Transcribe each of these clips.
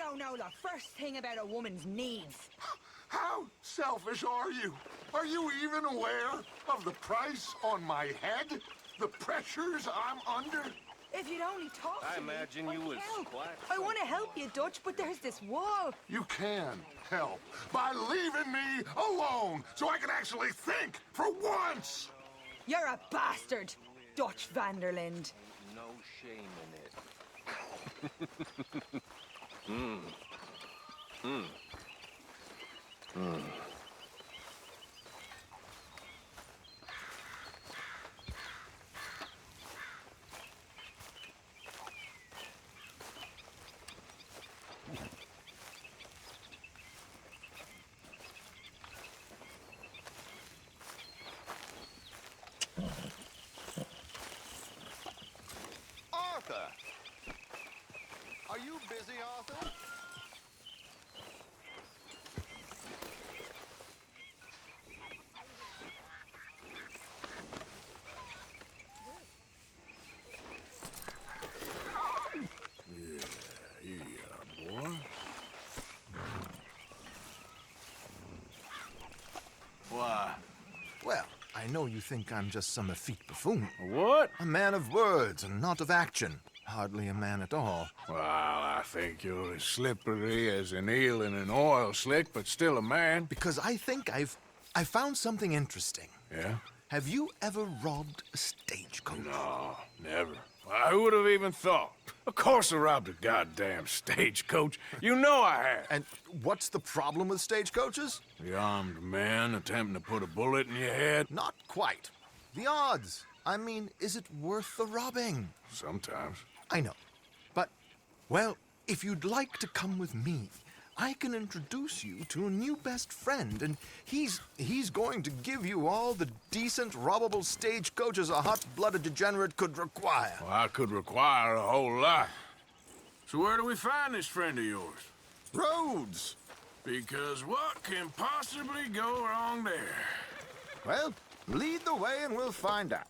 don't know the first thing about a woman's needs. How selfish are you? Are you even aware of the price on my head? The pressures I'm under? If you'd only talk I to me, imagine you I'd was help. quite I want to help you, Dutch, but there's this wall. You can help by leaving me alone so I can actually think for once! You're a bastard, Dutch Vanderland. no shame in it. Arthur! Are you busy, Arthur? Yeah, boy. Why? Well, I know you think I'm just some effete buffoon. What? A man of words and not of action. Hardly a man at all. Well, I think you're as slippery as an eel in an oil slick, but still a man. Because I think I found something interesting. Yeah? Have you ever robbed a stagecoach? No, never. Well, who would have even thought? Of course I robbed a goddamn stagecoach. You know I have. And what's the problem with stagecoaches? The armed man attempting to put a bullet in your head? Not quite. The odds. I mean, is it worth the robbing? Sometimes. I know. But, well, if you'd like to come with me, I can introduce you to a new best friend, and he's going to give you all the decent, robbable stagecoaches a hot-blooded degenerate could require. Well, I could require a whole lot. So where do we find this friend of yours? Roads! Because what can possibly go wrong there? Well, lead the way and we'll find out.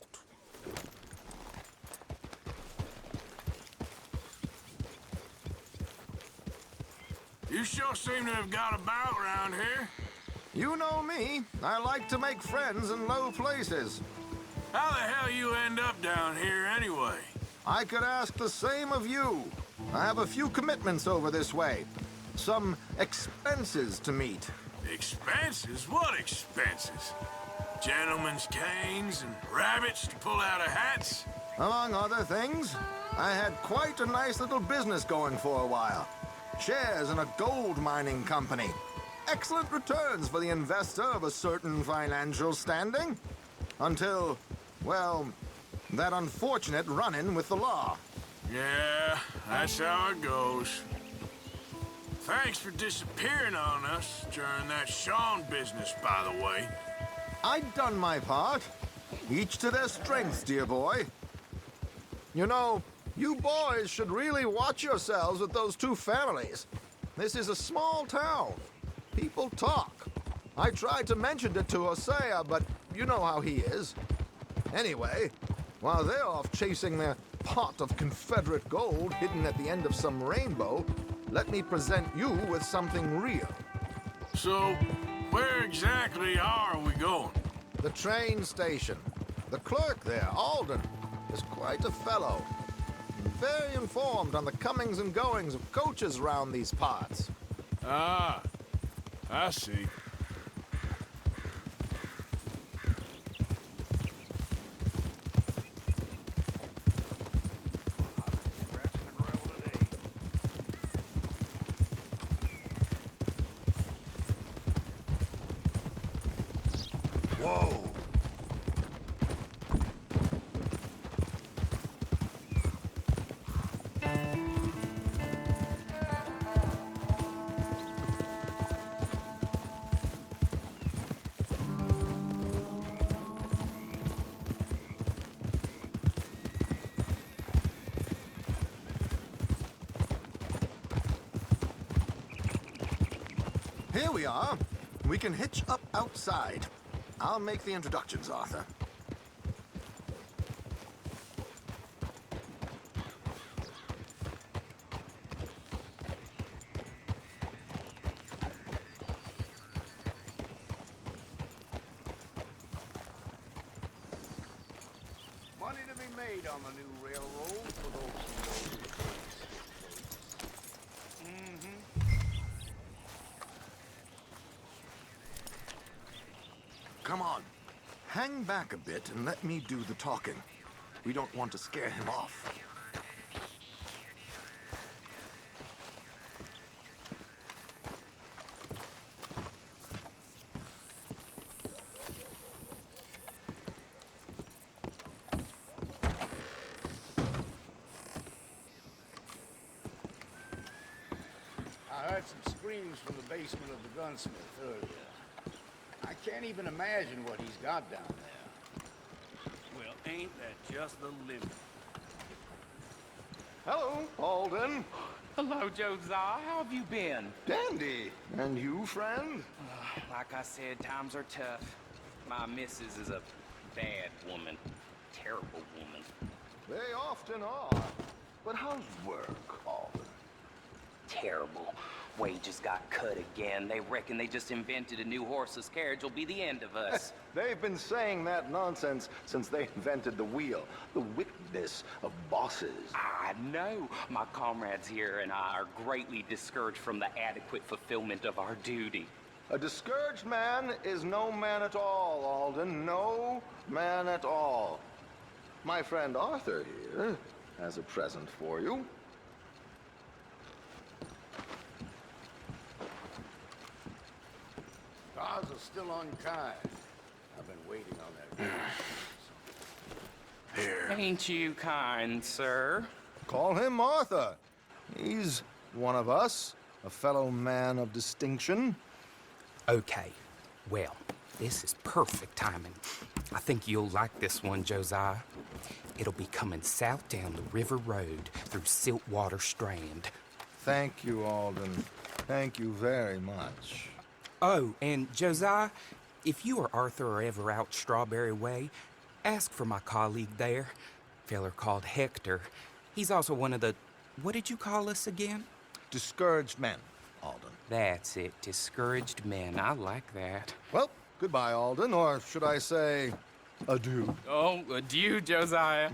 You sure seem to have got about around here. You know me. I like to make friends in low places. How the hell you end up down here anyway? I could ask the same of you. I have a few commitments over this way. Some expenses to meet. Expenses? What expenses? Gentlemen's canes and rabbits to pull out of hats? Among other things, I had quite a nice little business going for a while. Shares in a gold mining company. Excellent returns for the investor of a certain financial standing. Until, well, that unfortunate run-in with the law. Yeah, that's how it goes. Thanks for disappearing on us during that Sean business, by the way. I'd done my part. Each to their strengths, dear boy. You know, you boys should really watch yourselves with those two families. This is a small town. People talk. I tried to mention it to Hosea, but you know how he is. Anyway, while they're off chasing their pot of Confederate gold hidden at the end of some rainbow, let me present you with something real. So, where exactly are we going? The train station. The clerk there, Alden, is quite a fellow. Very informed on the comings and goings of coaches round these parts. Ah, I see. Whoa! Here we are. We can hitch up outside. I'll make the introductions, Arthur. made on the new railroad for those who know the Come on. Hang back a bit and let me do the talking. We don't want to scare him off. I heard some screams from the basement of the gunsmith earlier. I can't even imagine what he's got down there. Well, ain't that just the limit? Hello, Alden. Hello, Josiah. How have you been? Dandy. And you, friend? Like I said, times are tough. My missus is a bad woman. Terrible woman. They often are. But how's work, Alden? Terrible. Wages got cut again. They reckon they just invented a new horseless carriage will be the end of us. They've been saying that nonsense since they invented the wheel. The wickedness of bosses. I know. My comrades here and I are greatly discouraged from the adequate fulfillment of our duty. A discouraged man is no man at all, Alden. No man at all. My friend Arthur here has a present for you. Gods are still unkind. I've been waiting on that. Here. Ain't you kind, sir? Call him Arthur. He's one of us, a fellow man of distinction. Okay. Well, this is perfect timing. I think you'll like this one, Josiah. It'll be coming south down the river road through Siltwater Strand. Thank you, Alden. Thank you very much. Oh, and Josiah, if you or Arthur are ever out Strawberry Way, ask for my colleague there. Feller called Hector. He's also one of the... What did you call us again? Discouraged men, Alden. That's it. Discouraged men. I like that. Well, goodbye, Alden, or should I say, adieu. Oh, adieu, Josiah.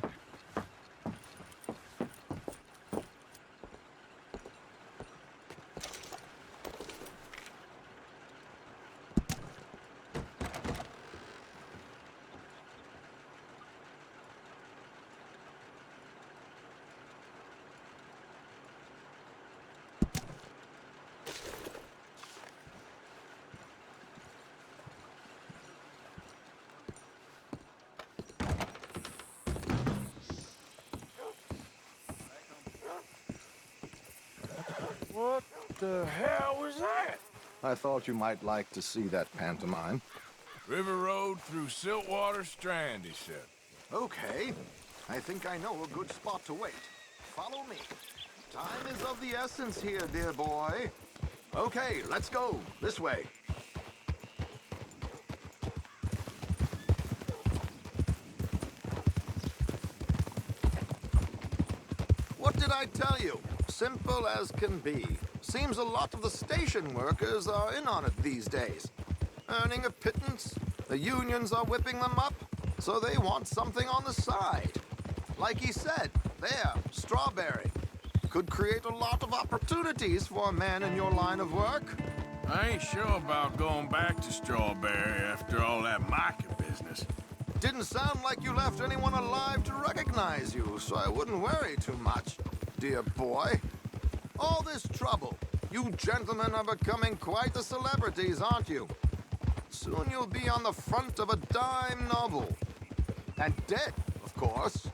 What the hell was that? I thought you might like to see that pantomime. River Road through Siltwater Strand, he said. Okay. I think I know a good spot to wait. Follow me. Time is of the essence here, dear boy. Okay, let's go. This way. What did I tell you? Simple as can be. Seems a lot of the station workers are in on it these days. Earning a pittance, the unions are whipping them up, so they want something on the side. Like he said, there, Strawberry. Could create a lot of opportunities for a man in your line of work. I ain't sure about going back to Strawberry after all that Micah business. Didn't sound like you left anyone alive to recognize you, so I wouldn't worry too much, dear boy. All this trouble. You gentlemen are becoming quite the celebrities, aren't you? Soon you'll be on the front of a dime novel. And dead, of course.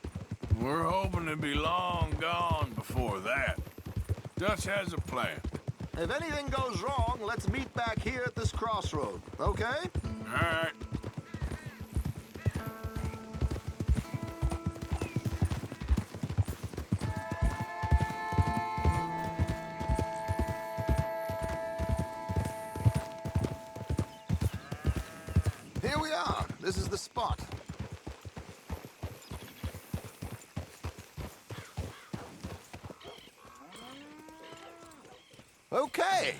We're hoping to be long gone before that. Dutch has a plan. If anything goes wrong, let's meet back here at this crossroad, okay? All right. Here we are. This is the spot. Okay.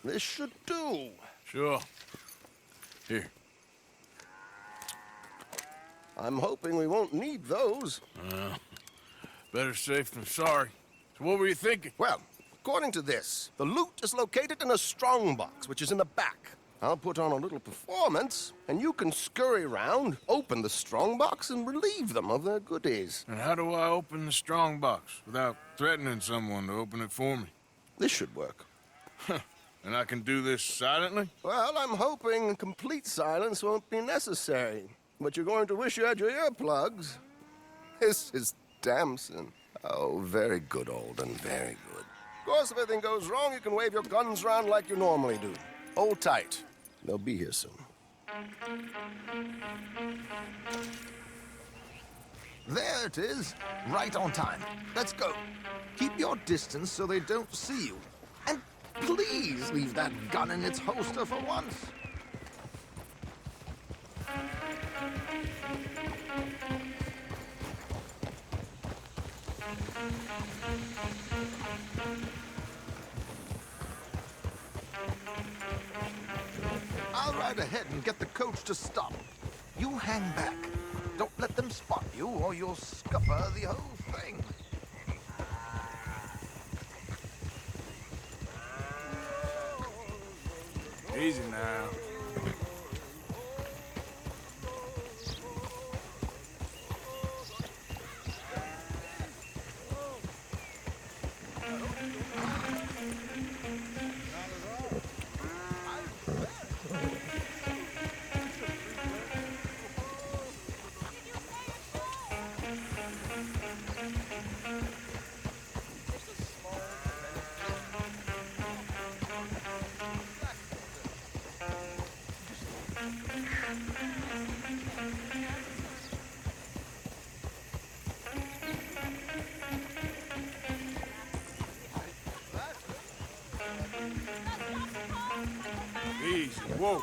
This should do. Sure. Here. I'm hoping we won't need those. Better safe than sorry. So what were you thinking? Well, according to this, the loot is located in a strongbox, which is in the back. I'll put on a little performance, and you can scurry around, open the strongbox, and relieve them of their goodies. And how do I open the strong box without threatening someone to open it for me? This should work. And I can do this silently? Well, I'm hoping complete silence won't be necessary. But you're going to wish you had your earplugs. This is Damson. Oh, very good, Alden, very good. Of course, if anything goes wrong, you can wave your guns around like you normally do. Hold tight. They'll be here soon. There it is. Right on time. Let's go. Keep your distance so they don't see you. And please leave that gun in its holster for once. I'll ride ahead and get the coach to stop. You hang back. Don't let them spot you, or you'll scupper the whole thing. Easy now. Easy. Whoa.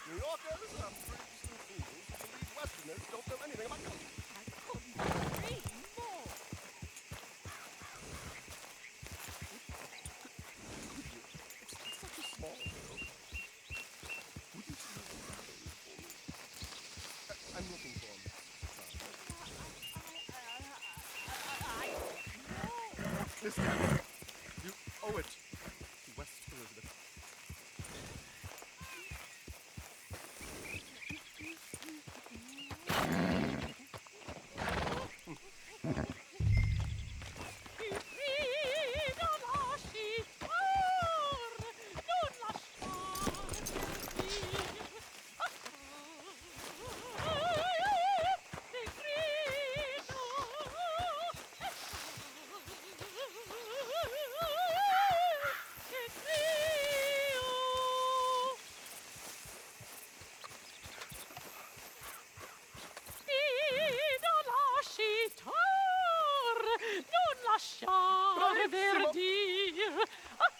New Yorkers are pretty fools who believe Westerners don't know anything about culture. I'm looking for him. Listen, you owe it to West Elizabeth.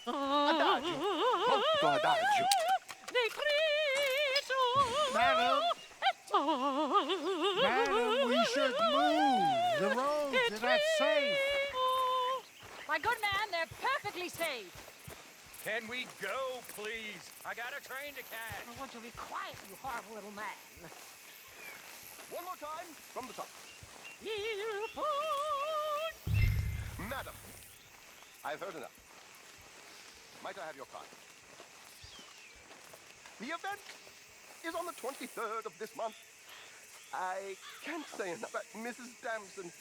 Adagio. Molto adagio. Madam, we should move. The roads are not safe. My good man, they're perfectly safe. Can we go, please? I got a train to catch. I want you to be quiet, you horrible little man. One more time from the top. Madam, I've heard enough. Might I have your card? The event is on the 23rd of this month. I can't say enough about Mrs. Damson.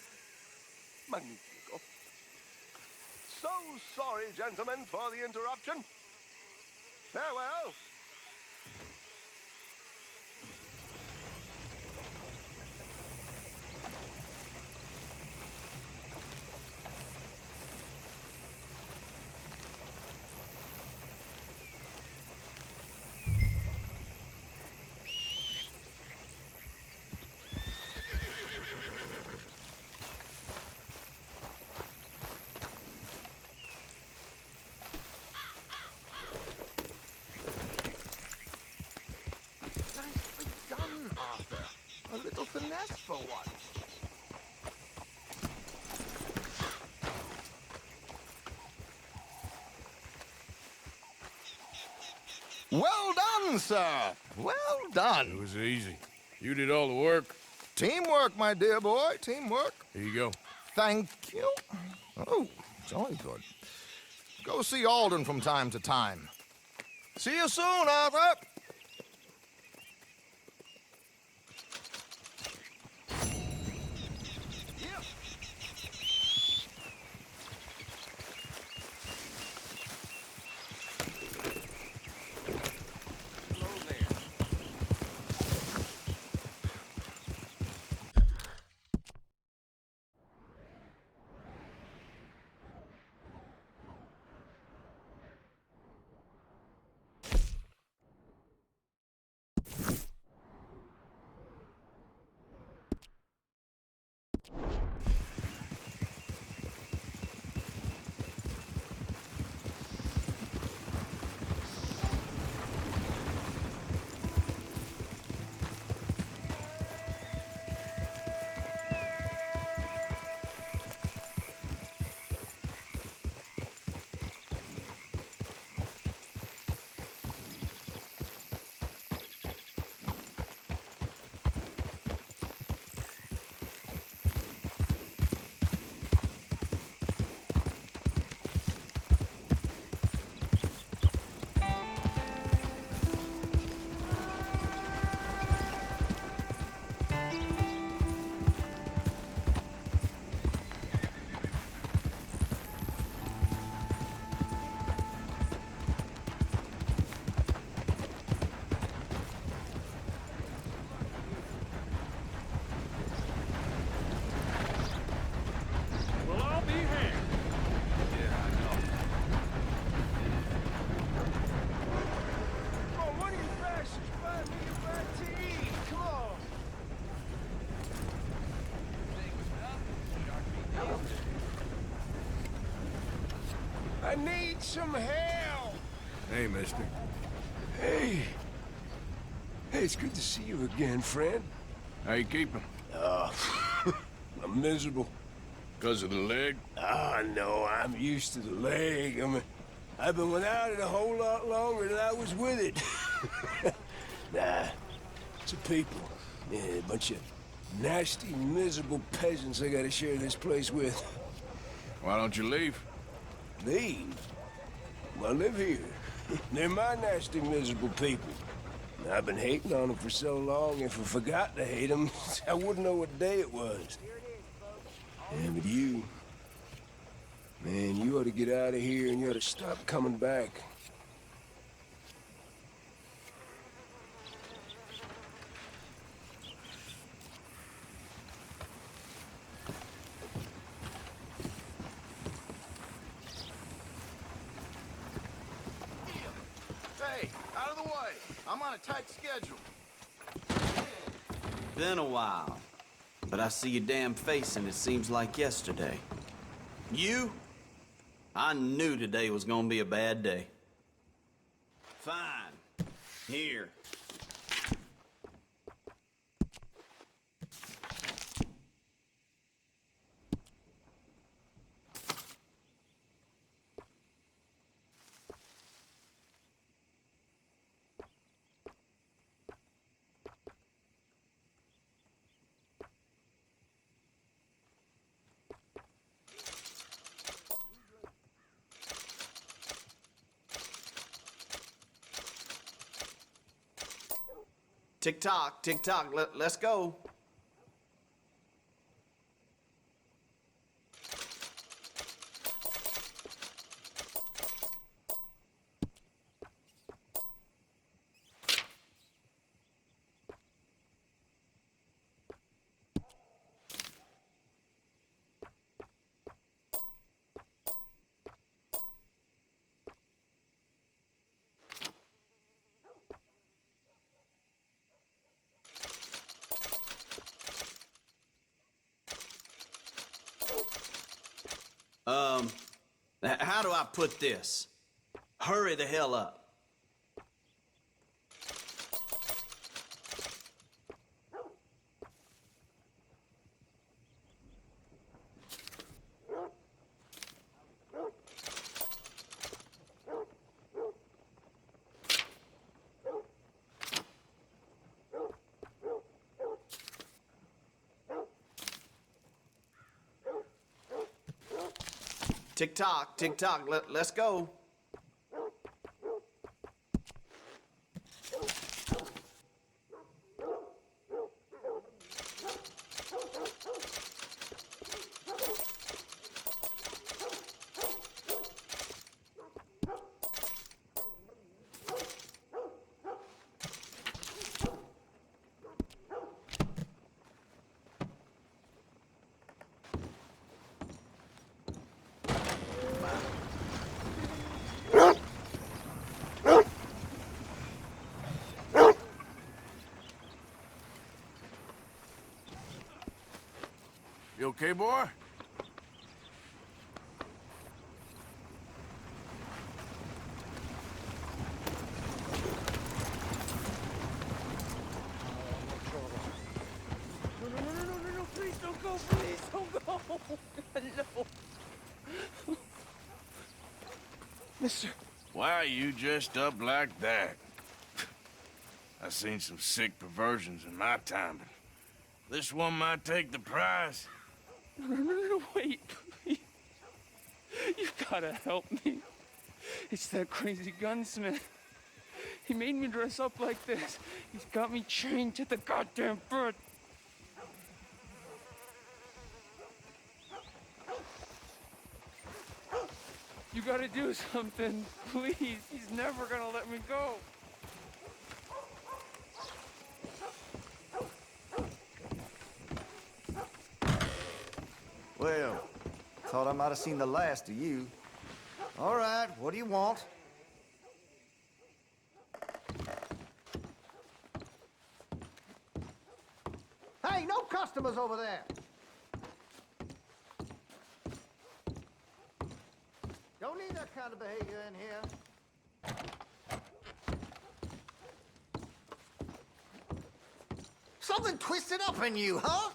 Magnifico. So sorry, gentlemen, for the interruption. Farewell. Well done, sir. Well It done. was easy. You did all the work. Teamwork, my dear boy. Teamwork. Here you go. Thank you. Oh, jolly good. Go see Alden from time to time. See you soon, Arthur. We'll all be here. Come on, one of you bastards, buy me a bite to eat. Come on. I need some help. Hey, mister. Hey. Hey, it's good to see you again, friend. How you keeping? I'm miserable. Because of the leg? No, I'm used to the leg. I've been without it a whole lot longer than I was with it. Nah, it's the people. Yeah, a bunch of nasty, miserable peasants I gotta share this place with. Why don't you leave? Leave? I live here. They're my nasty, miserable people. I've been hating on them for so long, if I forgot to hate them, I wouldn't know what day it was. Yeah, but you... Man, you ought to get out of here and you ought to stop coming back. Hey, out of the way. I'm on a tight schedule. Been a while, but I see your damn face and it seems like yesterday. You? I knew today was gonna be a bad day. Fine. Here. Tick-tock, tick-tock, let's go. How do I put this? Hurry the hell up. Tick tock, tick tock. Let's go. You okay, boy? No, please don't go, please don't go. No. Mister. Why are you dressed up like that? I've seen some sick perversions in my time, but this one might take the prize. No, wait, please. You gotta help me. It's that crazy gunsmith. He made me dress up like this. He's got me chained to the goddamn bed. You gotta do something, please. He's never gonna let me go. Well, thought I might have seen the last of you. All right, what do you want? Hey, no customers over there! Don't need that kind of behavior in here. Something twisted up in you, huh?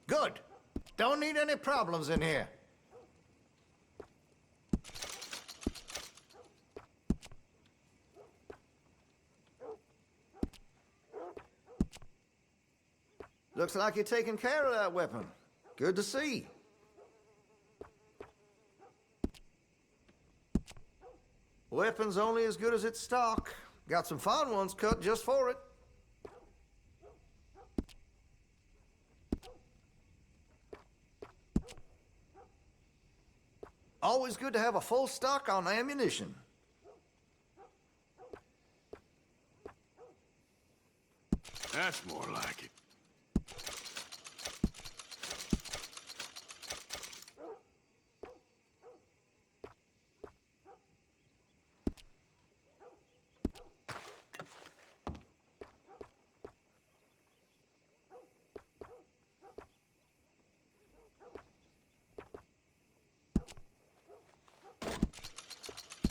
Good. Don't need any problems in here. Looks like you're taking care of that weapon. Good to see. Weapon's only as good as its stock. Got some fine ones cut just for it. Always good to have a full stock on ammunition. That's more like it.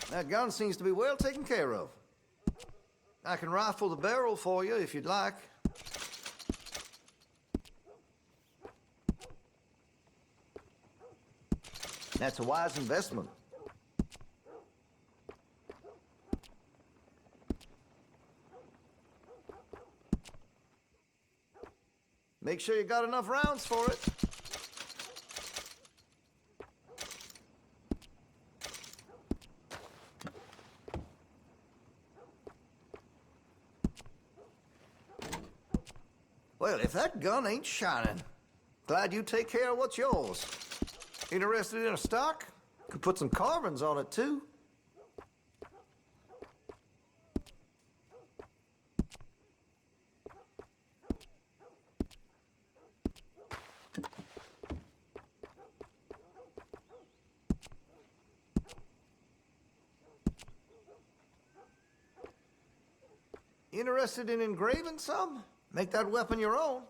That gun seems to be well taken care of. I can rifle the barrel for you if you'd like. That's a wise investment. Make sure you got enough rounds for it. Well, if that gun ain't shining, glad you take care of what's yours. Interested in a stock? Could put some carbons on it, too. Interested in engraving some? Make that weapon your own.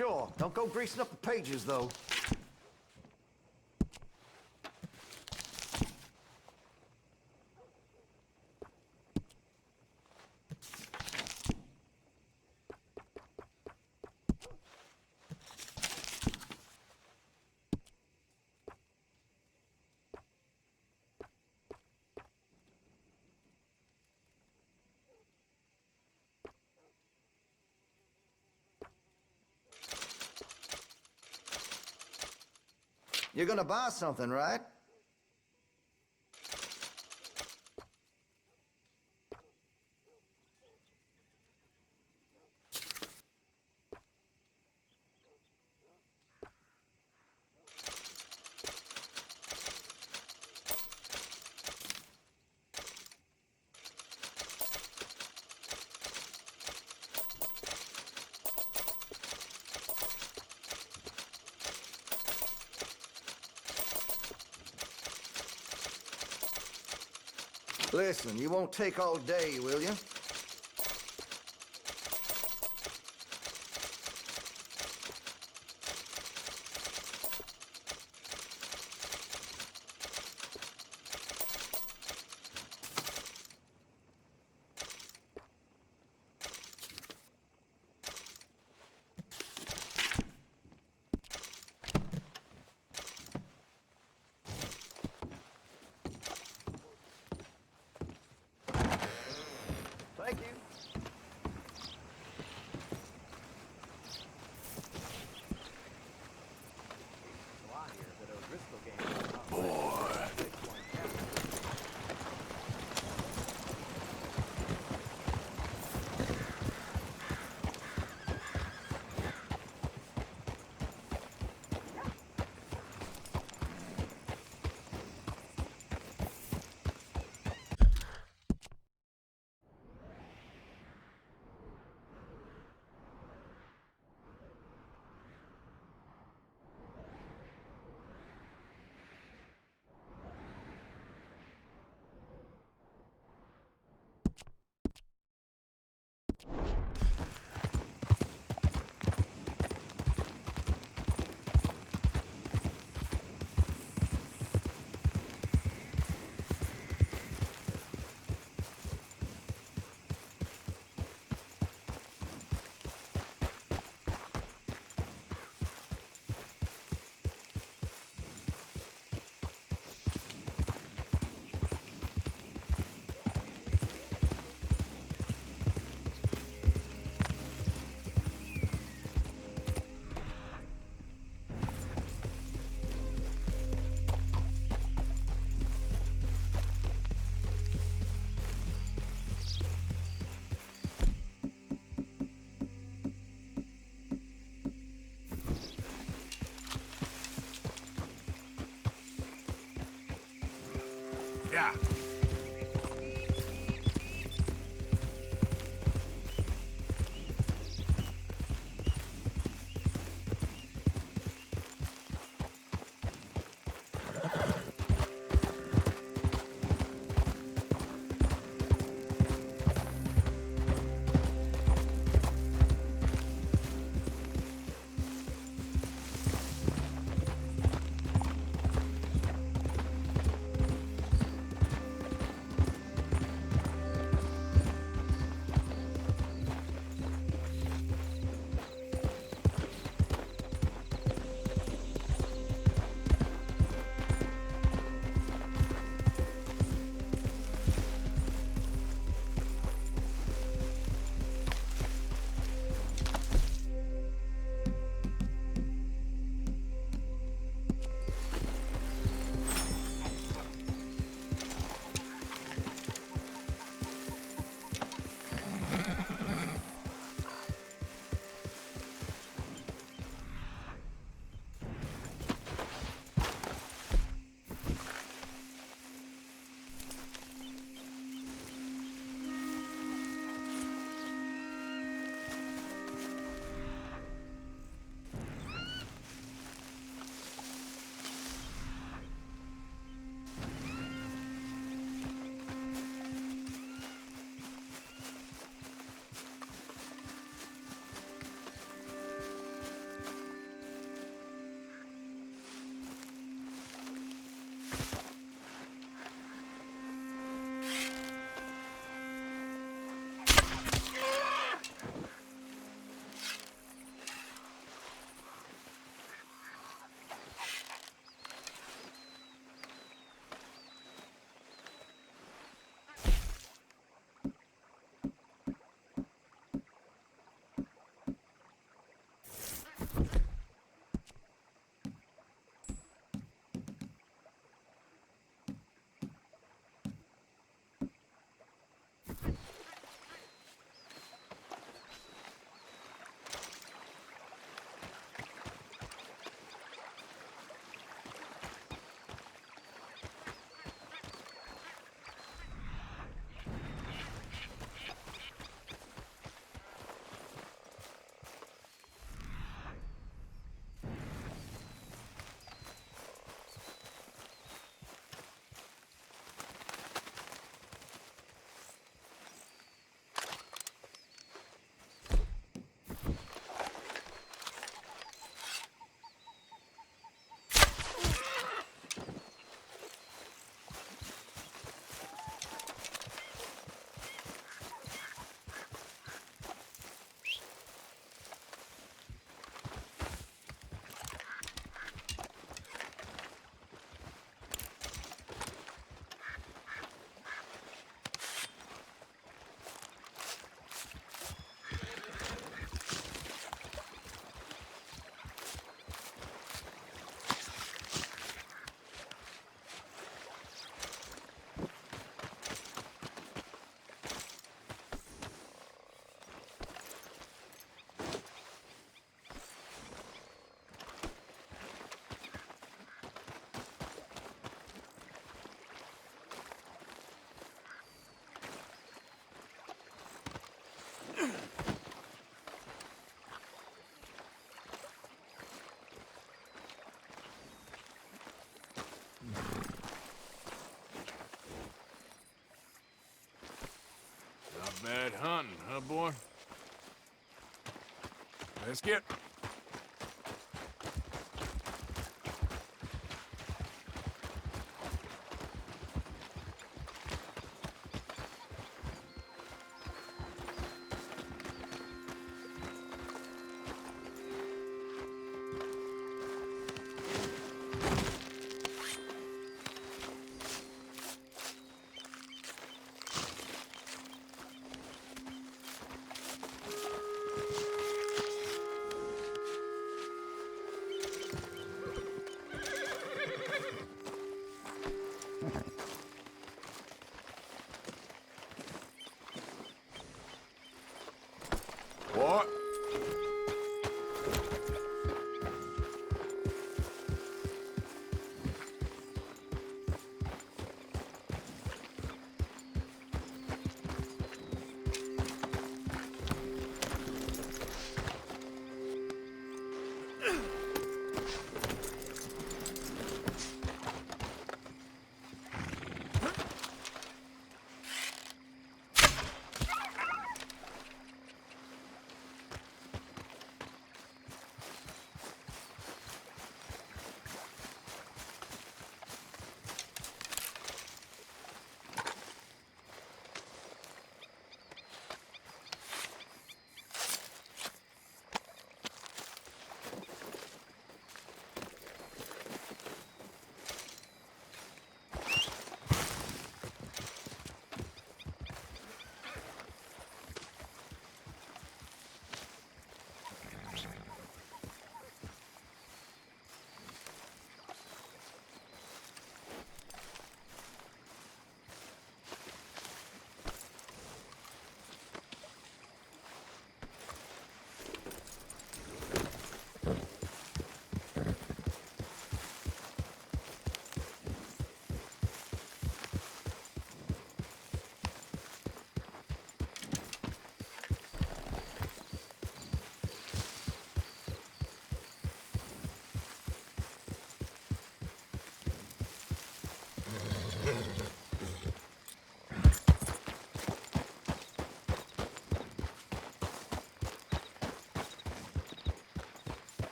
sure. Don't go greasing up the pages, though. You're gonna buy something, right? Listen, you won't take all day, will you? Let's get... What?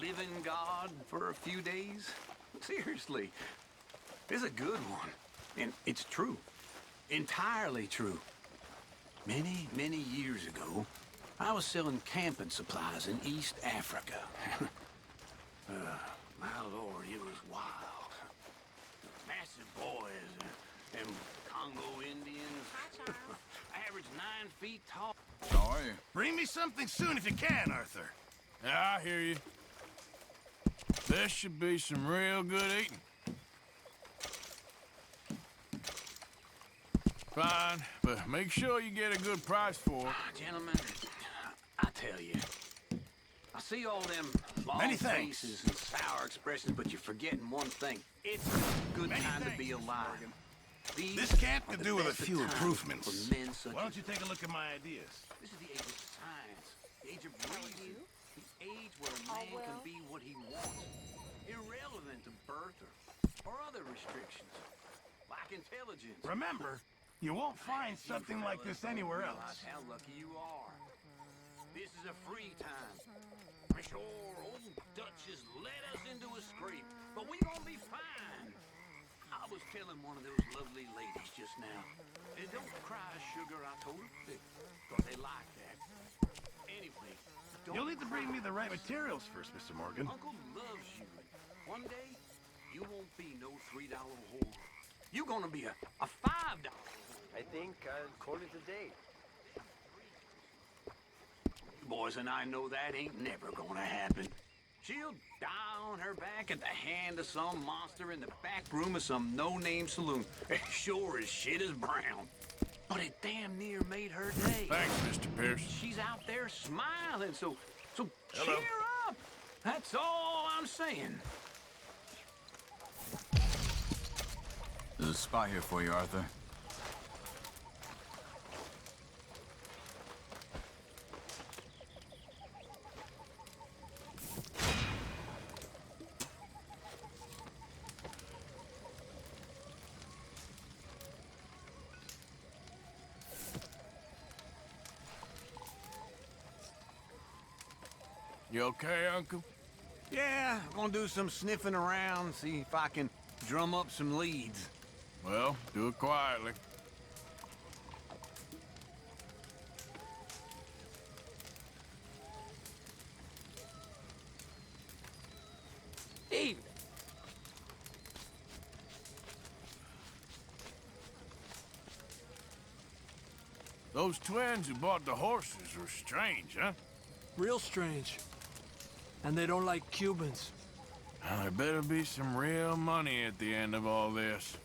Living God for a few days? Seriously, it's a good one. And it's true. Entirely true. Many, many years ago, I was selling camping supplies in East Africa. My lord, it was wild. Massive boys, and Congo Indians. Average 9 feet tall. How are you? Bring me something soon if you can, Arthur. Yeah, I hear you. This should be some real good eating. Fine, but make sure you get a good price for it. Gentlemen, I tell you, I see all them long Many thanks. faces and sour expressions, but you're forgetting one thing. It's a good time to be alive. These This camp could do with a best of few times improvements. for men such Why don't as you take a look at my ideas? This is the age of science, the age of reason, the age where a man can be what he wants, irrelevant to birth or other restrictions, like intelligence. Remember, you won't find something like this anywhere else. Realize how lucky you are. This is a free time. Sure, old Dutch has led us into a scrape, but we gonna be fine. I was telling one of those lovely ladies just now. Don't cry, sugar, I told her. Because they like that. Anyway, You'll need to bring me the right materials first, Mr. Morgan. Uncle loves you. One day, you won't be no $3 whore. You're gonna be a $5 I think I'll call it a day. Boys and I know that ain't never gonna happen. She'll die on her back at the hand of some monster in the back room of some no-name saloon. Sure as shit is brown. But it damn near made her day. Thanks, Mr. Pierce. She's out there smiling, so Hello. cheer up. That's all I'm saying. There's a spot here for you, Arthur. You okay, Uncle? Yeah, I'm gonna do some sniffing around, see if I can drum up some leads. Well, do it quietly. Hey, Those twins who bought the horses were strange, huh? Real strange. And they don't like Cubans. Now, there better be some real money at the end of all this.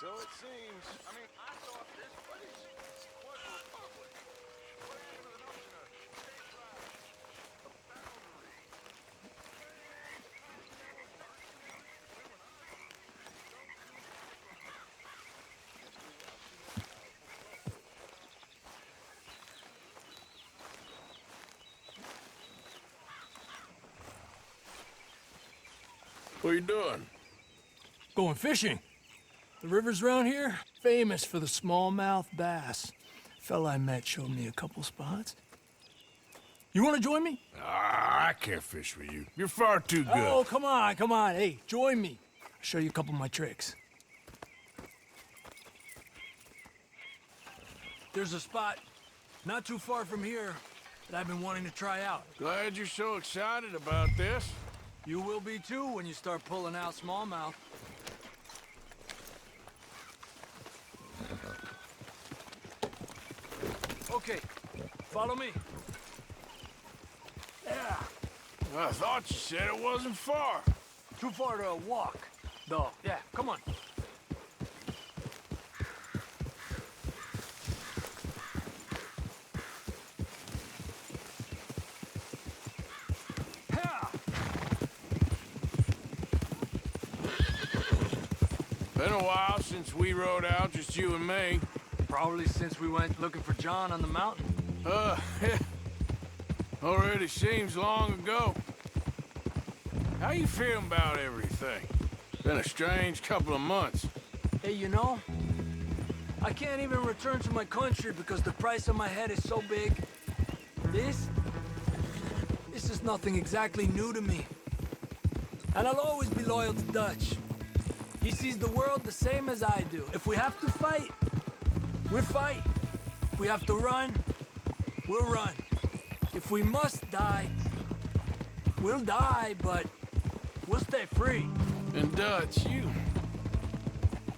So it seems. I mean, I thought this place was a republic. What happened to the notion of stateside, a boundary? What are you doing? Going fishing. The rivers around here, famous for the smallmouth bass. Fella I met showed me a couple spots. You want to join me? I can't fish with you. You're far too good. Oh, come on, come on. Hey, join me. I'll show you a couple of my tricks. There's a spot not too far from here that I've been wanting to try out. Glad you're so excited about this. You will be too when you start pulling out smallmouth. Okay, follow me. Yeah. I thought you said it wasn't far. Too far to walk, though. Yeah, come on. Been a while since we rode out, just you and me. Probably since we went looking for John on the mountain. Already seems long ago. How you feeling about everything? Been a strange couple of months. Hey, you know, I can't even return to my country because the price of my head is so big. This is is nothing exactly new to me. And I'll always be loyal to Dutch. He sees the world the same as I do. If we have to fight, we'll fight. If we have to run, we'll run. If we must die, we'll die, but we'll stay free. And Dutch, you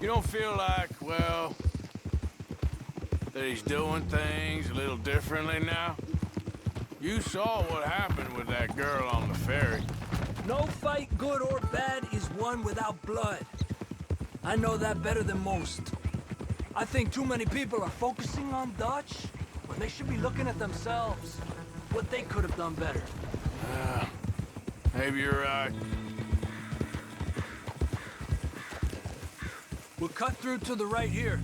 don't feel like, well, that he's doing things a little differently now? You saw what happened with that girl on the ferry. No fight, good or bad, is won without blood. I know that better than most. I think too many people are focusing on Dutch when they should be looking at themselves, what they could have done better. Maybe you're right. We'll cut through to the right here.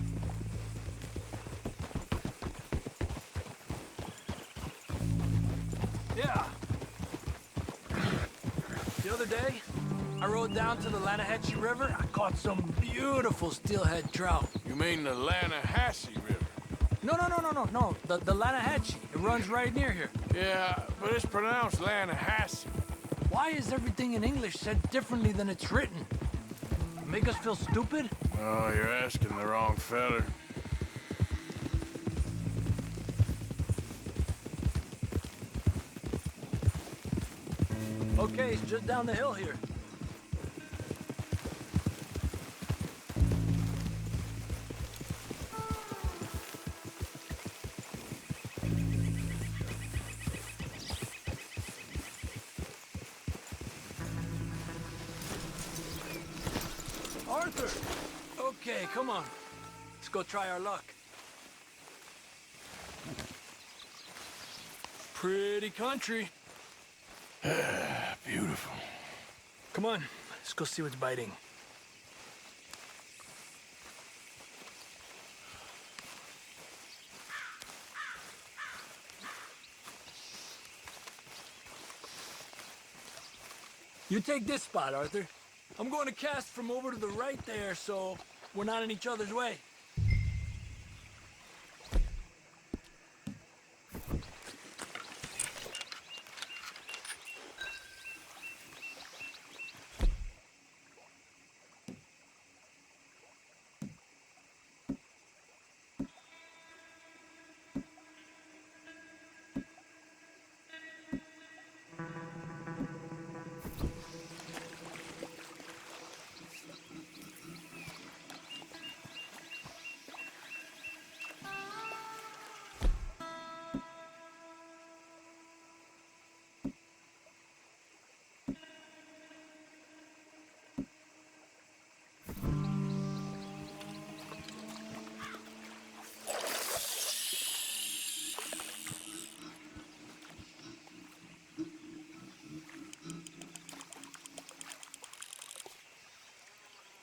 Yeah. The other day, I rode down to the Lanahatchee River. I caught some beautiful steelhead trout. You mean the Lanahatchee River? No. The Lanahatchee. It runs right near here. Yeah, but it's pronounced Lanahatchee. Why is everything in English said differently than it's written? Make us feel stupid? Oh, you're asking the wrong feller. Okay, it's just down the hill here. Arthur! Okay, come on. Let's go try our luck. Pretty country. Beautiful. Come on, let's go see what's biting. You take this spot, Arthur. I'm going to cast from over to the right there, so we're not in each other's way.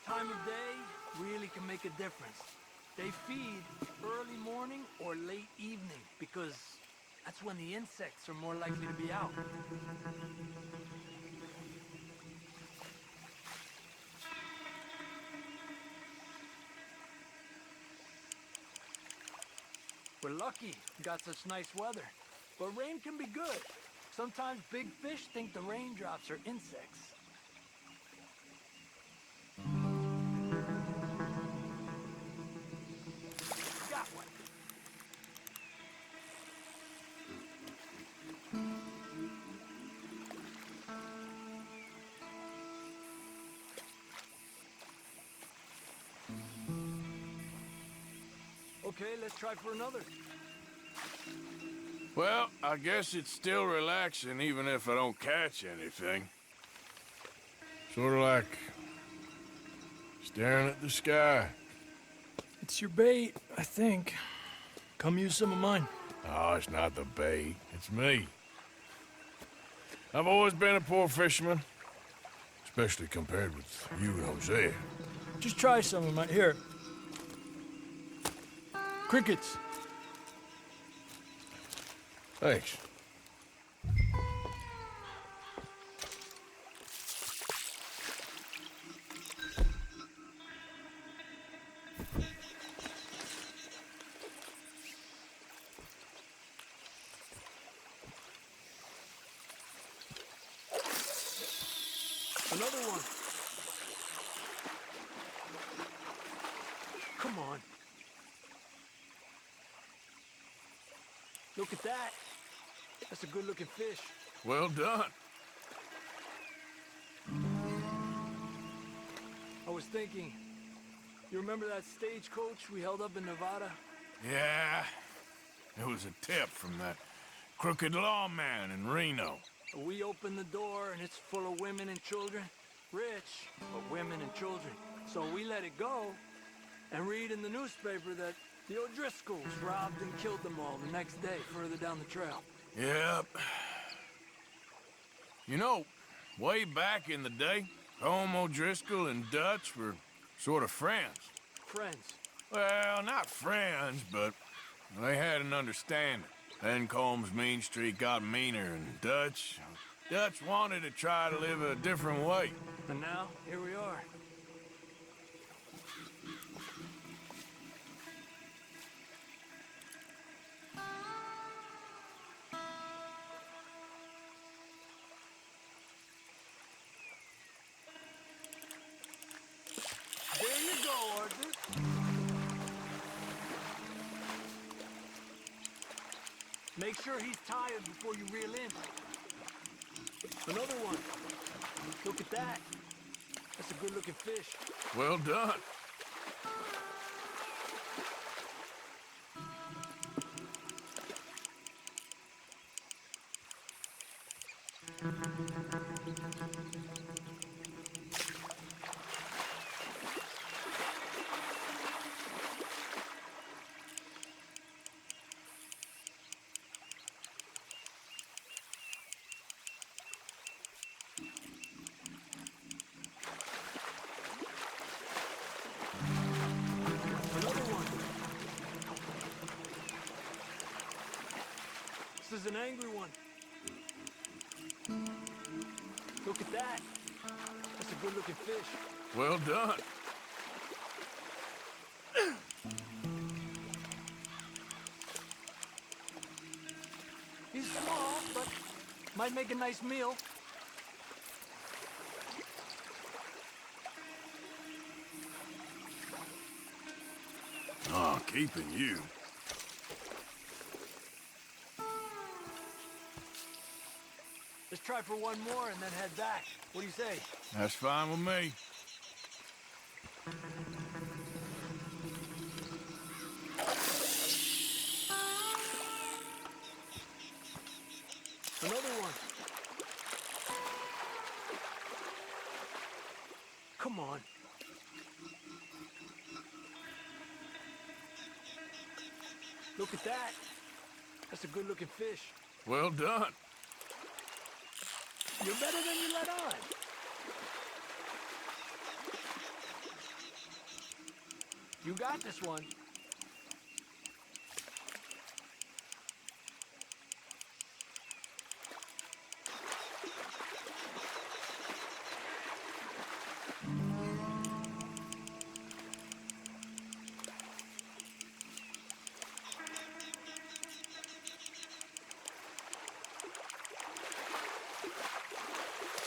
Time of day really can make a difference. They feed early morning or late evening because that's when the insects are more likely to be out. We're lucky we got such nice weather, but rain can be good. Sometimes big fish think the raindrops are insects. Got one. Okay, let's try for another. Well, I guess it's still relaxing even if I don't catch anything. Sort of like staring at the sky. It's your bait, I think. Come use some of mine. Oh, it's not the bait. It's me. I've always been a poor fisherman, especially compared with you and Hosea. Just try some of mine. Here. Crickets. Thanks. Another one. Come on. Look at that. That's a good-looking fish. Well done. I was thinking, you remember that stagecoach we held up in Nevada? Yeah, it was a tip from that crooked lawman in Reno. We opened the door and it's full of women and children. Rich, but women and children. So we let it go and read in the newspaper that the O'Driscolls robbed and killed them all the next day further down the trail. Yep. You know, way back in the day, Home O'Driscoll and Dutch were sort of friends. Friends. Well, not friends, but they had an understanding. Then Combs' mean streak got meaner, and Dutch wanted to try to live a different way. And now, here we are. There you go, Arthur. Make sure he's tired before you reel in. Another one. Look at that. That's a good-looking fish. Well done. Another one. This is an angry one. Look at that. That's a good-looking fish. Well done. He's small, but might make a nice meal. Oh, keeping you. Let's try for one more and then head back. What do you say? That's fine with me. Another one. Come on. Look at that. That's a good-looking fish. Well done. You're better than you let on. You got this one.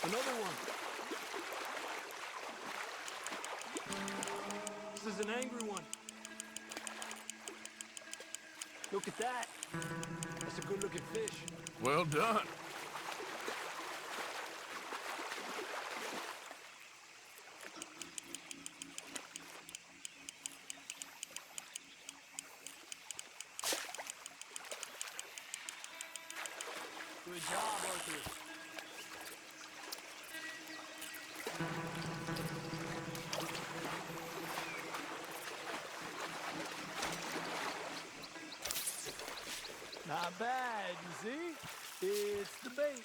Another one. This is an angry one. Look at that. That's a good-looking fish. Well done. Good job, Arthur. Not bad, you see? It's the bait.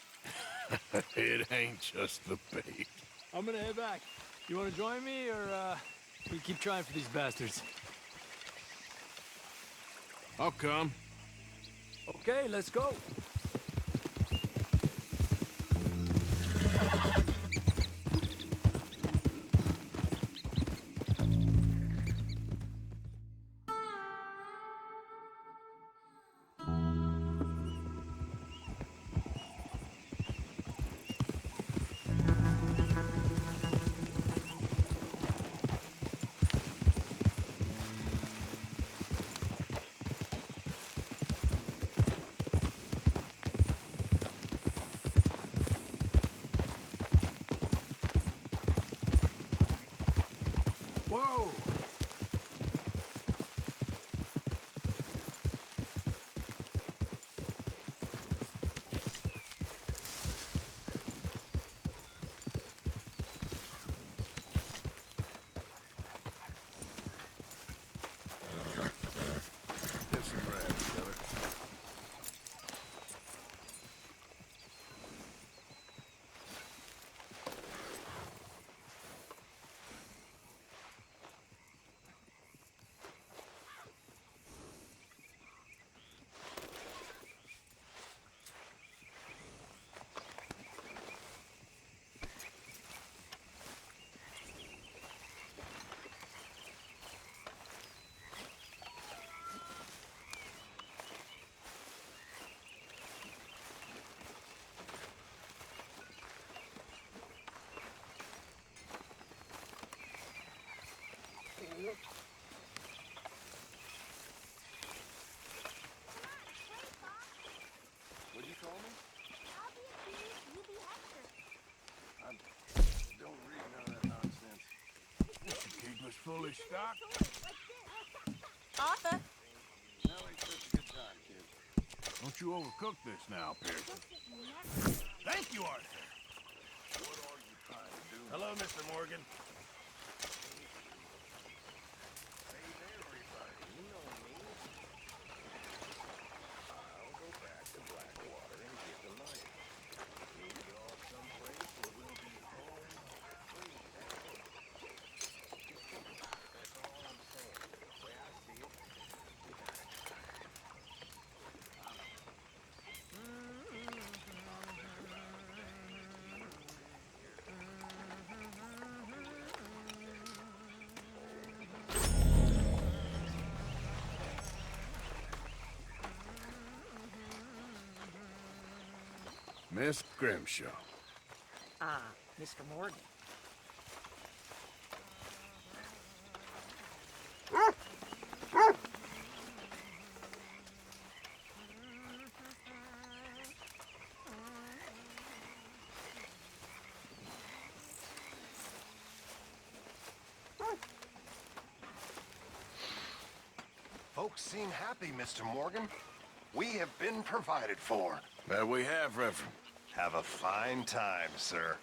It ain't just the bait. I'm gonna head back. You wanna join me, or we keep trying for these bastards? I'll come. Okay, let's go. fully stocked? Arthur? Don't you overcook this now, Pearson. Thank you, Arthur. Hello, Mr. Morgan. Miss Grimshaw. Mr. Morgan. Folks seem happy, Mr. Morgan. We have been provided for. That we have, Reverend. Have a fine time, sir.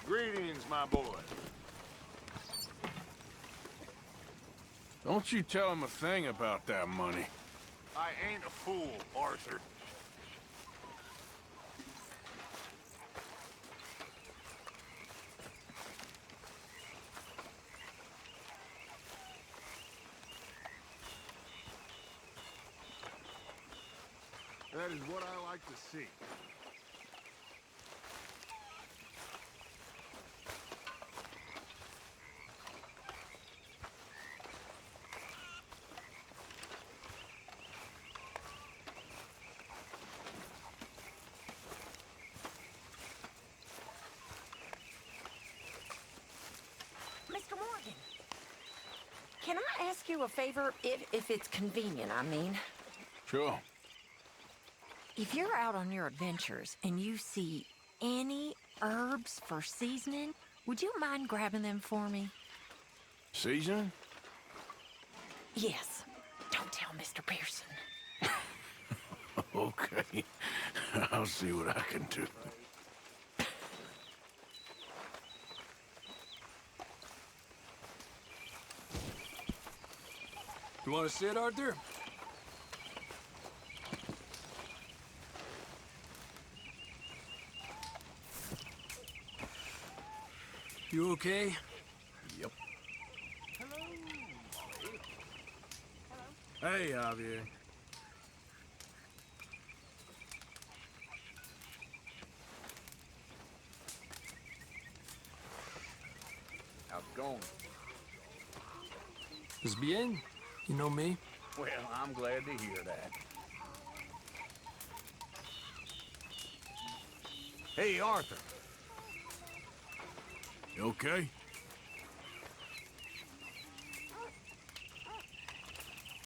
Greetings, my boy. Don't you tell him a thing about that money. I ain't a fool, Arthur. That is what I like to see. Mr. Morgan, can I ask you a favor, if it's convenient, I mean? Sure. If you're out on your adventures and you see any herbs for seasoning, would you mind grabbing them for me? Seasoning? Yes. Don't tell Mr. Pearson. Okay. I'll see what I can do. You want to sit, Arthur? You okay? Yep. Hey, Javier. How's it going? Pues bien. You know me. Well, I'm glad to hear that. Hey, Arthur. You okay?